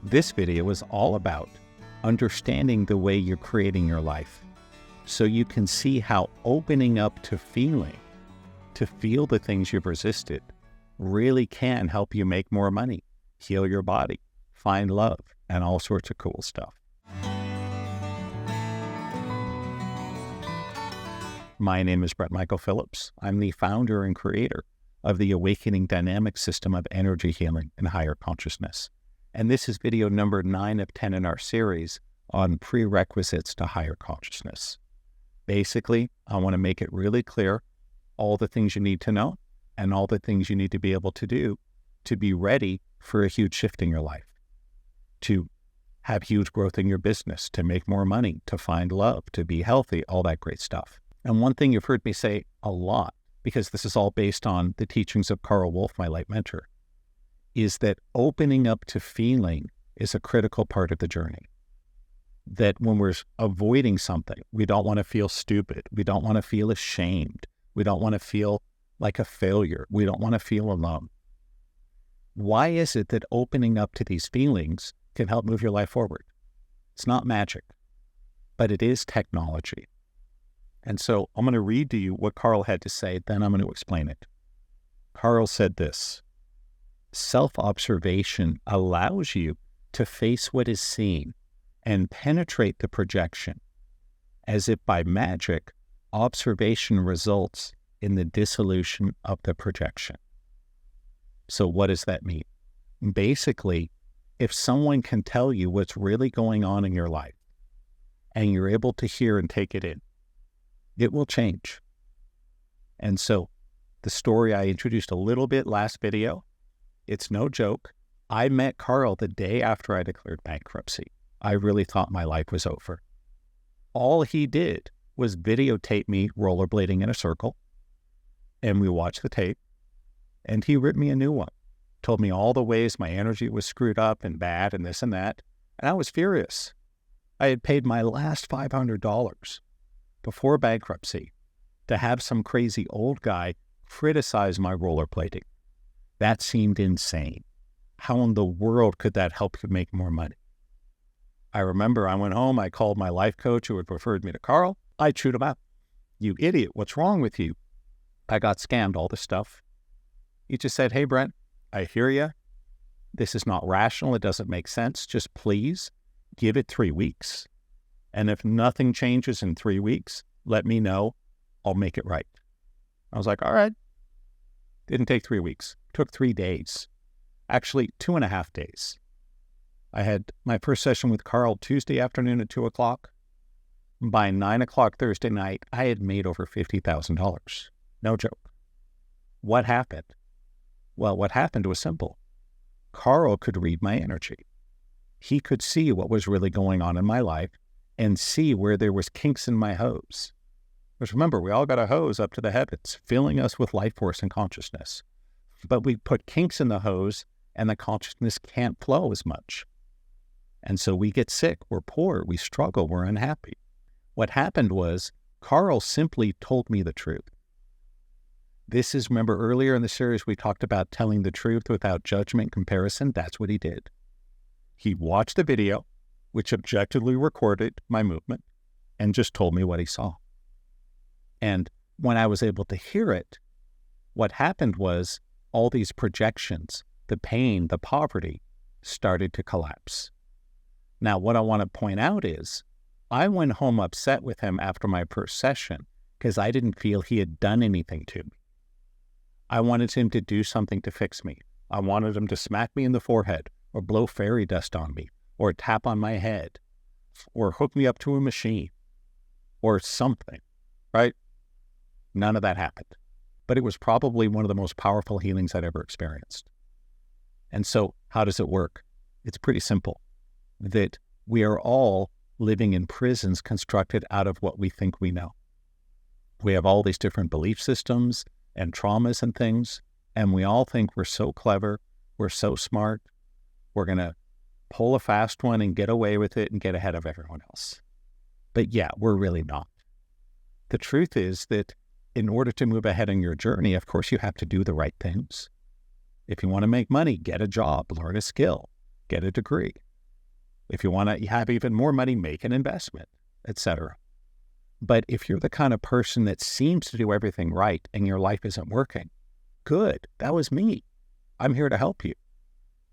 This video is all about understanding the way you're creating your life so you can see how opening up to feeling, to feel the things you've resisted, really can help you make more money, heal your body, find love, and all sorts of cool stuff. My name is Brent Michael Phillips. I'm the founder and creator of the Awakening Dynamic System of Energy Healing and Higher Consciousness. And this is video number 9 of 10 in our series on Prerequisites to Higher Consciousness. Basically, I want to make it really clear all the things you need to know and all the things you need to be able to do to be ready for a huge shift in your life, to have huge growth in your business, to make more money, to find love, to be healthy, all that great stuff. And one thing you've heard me say a lot, because this is all based on the teachings of Carl Wolf, my light mentor, is that opening up to feeling is a critical part of the journey. That when we're avoiding something, we don't want to feel stupid. We don't want to feel ashamed. We don't want to feel like a failure. We don't want to feel alone. Why is it that opening up to these feelings can help move your life forward? It's not magic, but it is technology. And so I'm going to read to you what Carl had to say, then I'm going to explain it. Carl said this: self-observation allows you to face what is seen and penetrate the projection, as if by magic, observation results in the dissolution of the projection. So what does that mean? Basically, if someone can tell you what's really going on in your life, and you're able to hear and take it in, it will change. And so the story I introduced a little bit last video, it's no joke. I met Carl the day after I declared bankruptcy. I really thought my life was over. All he did was videotape me rollerblading in a circle, and we watched the tape, and he ripped me a new one, told me all the ways my energy was screwed up and bad and this and that, and I was furious. I had paid my last $500 before bankruptcy to have some crazy old guy criticize my rollerblading. That seemed insane. How in the world could that help you make more money? I remember I went home, I called my life coach who had referred me to Carl. I chewed him out. You idiot, what's wrong with you? I got scammed, all this stuff. He just said, hey, Brent, I hear you. This is not rational. It doesn't make sense. Just please give it 3 weeks. And if nothing changes in 3 weeks, let me know. I'll make it right. I was like, all right. Didn't take 3 weeks. Took 3 days. Actually, 2.5 days. I had my first session with Carl Tuesday afternoon at 2 o'clock. By 9 o'clock Thursday night, I had made over $50,000. No joke. What happened? Well, what happened was simple. Carl could read my energy. He could see what was really going on in my life and see where there was kinks in my hose. Because remember, we all got a hose up to the heavens, filling us with life force and consciousness. But we put kinks in the hose and the consciousness can't flow as much. And so we get sick, we're poor, we struggle, we're unhappy. What happened was Carl simply told me the truth. This is, remember earlier in the series we talked about telling the truth without judgment, comparison. That's what he did. He watched the video, which objectively recorded my movement, and just told me what he saw. And when I was able to hear it, what happened was all these projections, the pain, the poverty, started to collapse. Now, what I want to point out is I went home upset with him after my first session because I didn't feel he had done anything to me. I wanted him to do something to fix me. I wanted him to smack me in the forehead or blow fairy dust on me or tap on my head or hook me up to a machine or something, right? None of that happened. But it was probably one of the most powerful healings I'd ever experienced. And so how does it work? It's pretty simple. That we are all living in prisons constructed out of what we think we know. We have all these different belief systems and traumas and things, and we all think we're so clever, we're so smart, we're going to pull a fast one and get away with it and get ahead of everyone else. But yeah, we're really not. The truth is that in order to move ahead in your journey, of course, you have to do the right things. If you want to make money, get a job, learn a skill, get a degree. If you want to have even more money, make an investment, etc. But if you're the kind of person that seems to do everything right and your life isn't working, good, that was me. I'm here to help you.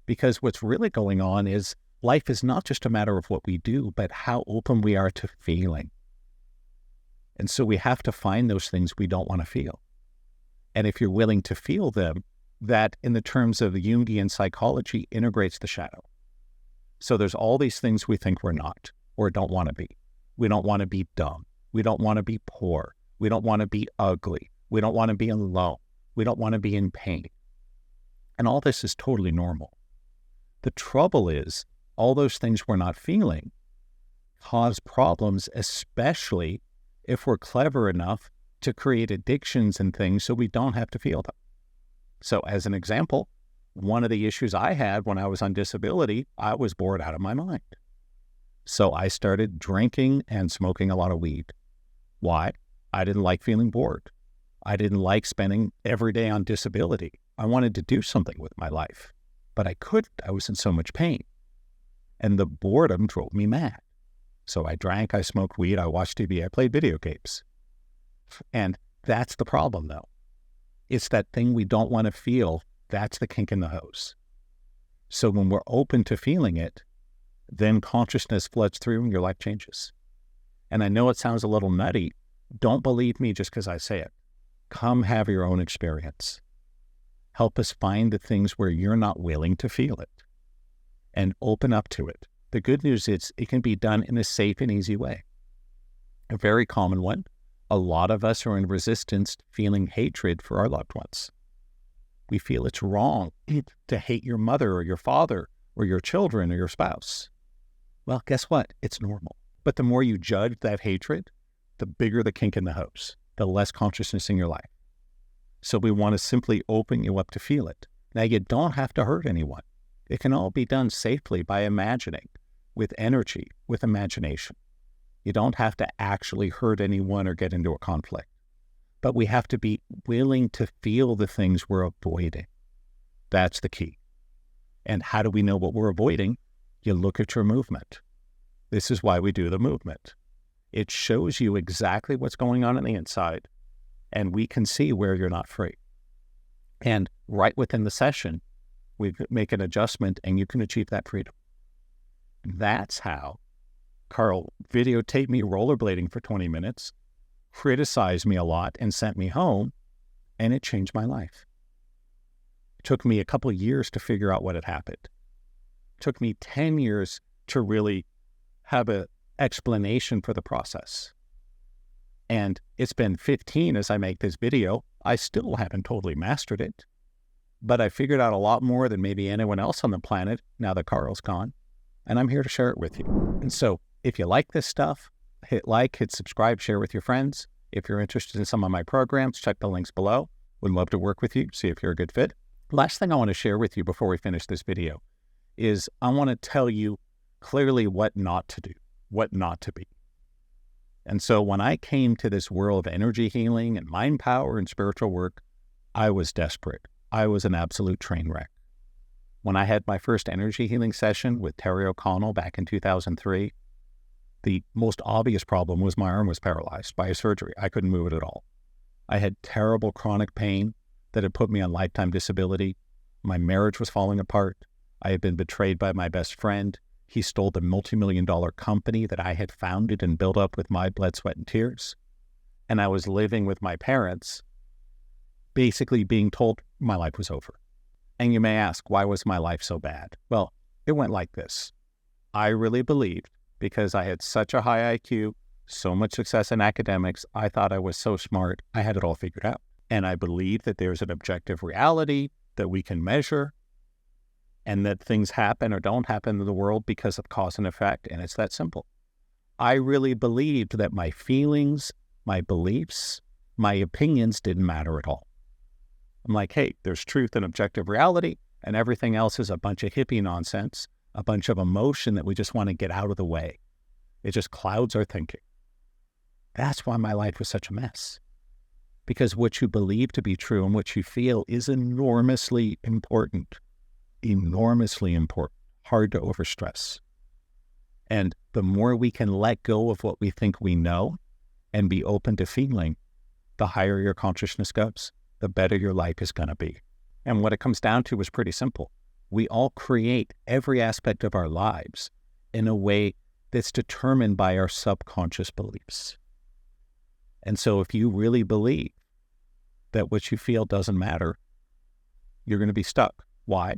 Because what's really going on is life is not just a matter of what we do, but how open we are to feeling. And so we have to find those things we don't want to feel. And if you're willing to feel them, that in the terms of Jungian psychology integrates the shadow. So there's all these things we think we're not or don't want to be. We don't want to be dumb. We don't want to be poor. We don't want to be ugly. We don't want to be alone. We don't want to be in pain. And all this is totally normal. The trouble is, all those things we're not feeling cause problems, especially if we're clever enough to create addictions and things so we don't have to feel them. So as an example, one of the issues I had when I was on disability, I was bored out of my mind. So I started drinking and smoking a lot of weed. Why? I didn't like feeling bored. I didn't like spending every day on disability. I wanted to do something with my life, but I couldn't. I was in so much pain. And the boredom drove me mad. So I drank, I smoked weed, I watched TV, I played video games. And that's the problem, though. It's that thing we don't want to feel. That's the kink in the hose. So when we're open to feeling it, then consciousness floods through and your life changes. And I know it sounds a little nutty. Don't believe me just because I say it. Come have your own experience. Help us find the things where you're not willing to feel it and open up to it. The good news is it can be done in a safe and easy way. A very common one. A lot of us are in resistance feeling hatred for our loved ones. We feel it's wrong to hate your mother or your father or your children or your spouse. Well, guess what? It's normal. But the more you judge that hatred, the bigger the kink in the hose, the less consciousness in your life. So we want to simply open you up to feel it. Now, you don't have to hurt anyone. It can all be done safely by imagining, with energy, with imagination. You don't have to actually hurt anyone or get into a conflict. But we have to be willing to feel the things we're avoiding. That's the key. And how do we know what we're avoiding? You look at your movement. This is why we do the movement. It shows you exactly what's going on the inside, and we can see where you're not free. And right within the session, we make an adjustment and you can achieve that freedom. That's how Carl videotaped me rollerblading for 20 minutes, criticized me a lot and sent me home, and it changed my life. It took me a couple of years to figure out what had happened. It took me 10 years to really have an explanation for the process. And it's been 15 as I make this video. I still haven't totally mastered it, but I figured out a lot more than maybe anyone else on the planet now that Carl's gone, and I'm here to share it with you. And so if you like this stuff, hit like, hit subscribe, share with your friends. If you're interested in some of my programs, check the links below. Would love to work with you, see if you're a good fit. Last thing I want to share with you before we finish this video is I want to tell you clearly what not to do, what not to be. And so when I came to this world of energy healing and mind power and spiritual work, I was desperate. I was an absolute train wreck. When I had my first energy healing session with Terry O'Connell back in 2003, the most obvious problem was my arm was paralyzed by a surgery. I couldn't move it at all. I had terrible chronic pain that had put me on lifetime disability. My marriage was falling apart. I had been betrayed by my best friend. He stole the multi-million-dollar company that I had founded and built up with my blood, sweat, and tears. And I was living with my parents, basically being told my life was over. And you may ask, why was my life so bad? Well, it went like this. I really believed, because I had such a high IQ, so much success in academics, I thought I was so smart, I had it all figured out. And I believe that there's an objective reality that we can measure, and that things happen or don't happen in the world because of cause and effect, and it's that simple. I really believed that my feelings, my beliefs, my opinions didn't matter at all. I'm like, hey, there's truth and objective reality, and everything else is a bunch of hippie nonsense, a bunch of emotion that we just want to get out of the way. It just clouds our thinking. That's why my life was such a mess. Because what you believe to be true and what you feel is enormously important. Enormously important. Hard to overstress. And the more we can let go of what we think we know and be open to feeling, the higher your consciousness goes, the better your life is going to be. And what it comes down to is pretty simple. We all create every aspect of our lives in a way that's determined by our subconscious beliefs. And so if you really believe that what you feel doesn't matter, you're going to be stuck. Why?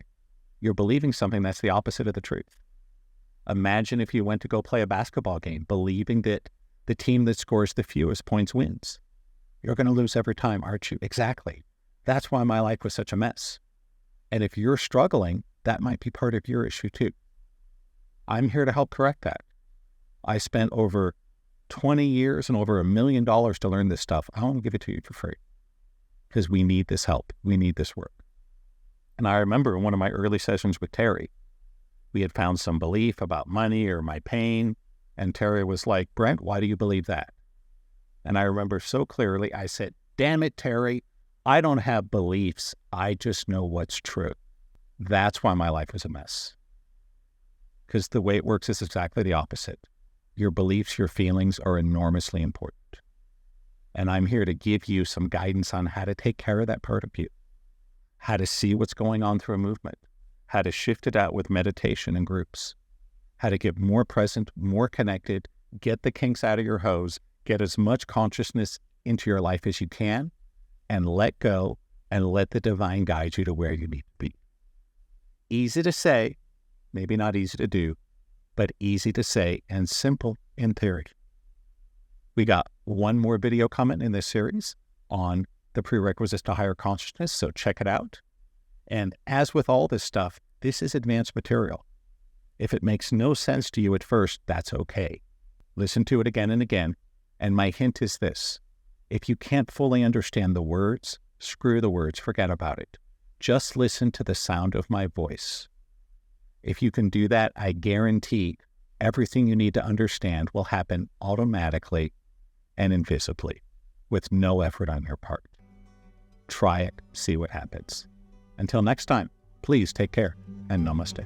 You're believing something that's the opposite of the truth. Imagine if you went to go play a basketball game believing that the team that scores the fewest points wins. You're going to lose every time, aren't you? Exactly. That's why my life was such a mess. And if you're struggling, that might be part of your issue too. I'm here to help correct that. I spent over 20 years and over $1 million to learn this stuff. I want to give it to you for free because we need this help. We need this work. And I remember in one of my early sessions with Terry, we had found some belief about money or my pain. And Terry was like, Brent, why do you believe that? And I remember so clearly, I said, damn it, Terry, I don't have beliefs. I just know what's true. That's why my life was a mess. Because the way it works is exactly the opposite. Your beliefs, your feelings are enormously important. And I'm here to give you some guidance on how to take care of that part of you, how to see what's going on through a movement, how to shift it out with meditation and groups, how to get more present, more connected, get the kinks out of your hose, get as much consciousness into your life as you can, and let go and let the divine guide you to where you need to be. Easy to say, maybe not easy to do, but easy to say and simple in theory. We got one more video coming in this series on the prerequisites to higher consciousness, so check it out. And as with all this stuff, this is advanced material. If it makes no sense to you at first, that's okay. Listen to it again and again. And my hint is this: if you can't fully understand the words, screw the words, forget about it. Just listen to the sound of my voice. If you can do that, I guarantee everything you need to understand will happen automatically and invisibly with no effort on your part. Try it, see what happens. Until next time, please take care and namaste.